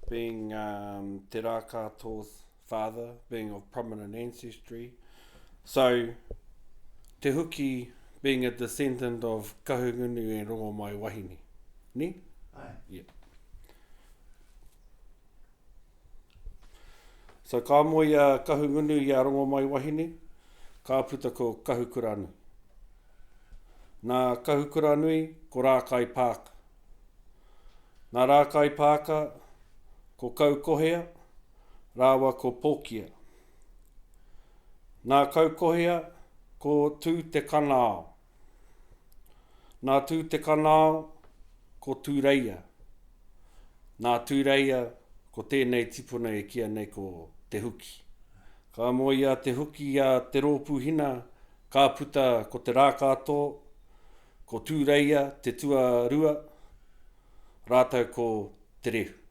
being Te Rākatō's father, being of prominent ancestry. So, Te Huki being a descendant of Kahungunu and Rongo Mai Wahine. Ni? Aye. Yeah. So, ka moe ia Kahungunu i a Rongo Mai Wahine, ka puta ko Kahukuranui. Nā Kahukuranui ko Rākai Pāka. Nā Rākai Pāka ko Kaukohea, rāwa ko Pōkia. Nā Kaukohea ko Tū Te Kanao. Nā Tū Te Kanao ko Tūreia. Nā Tūreia ko tēnei tipuna e kia nei ko Te Huki. Ka moe ia Te Huki a te rōpuhina, ka puta ko Te Rākatō, ko Tūreia, te Tuarua, rātou ko Te Rehu.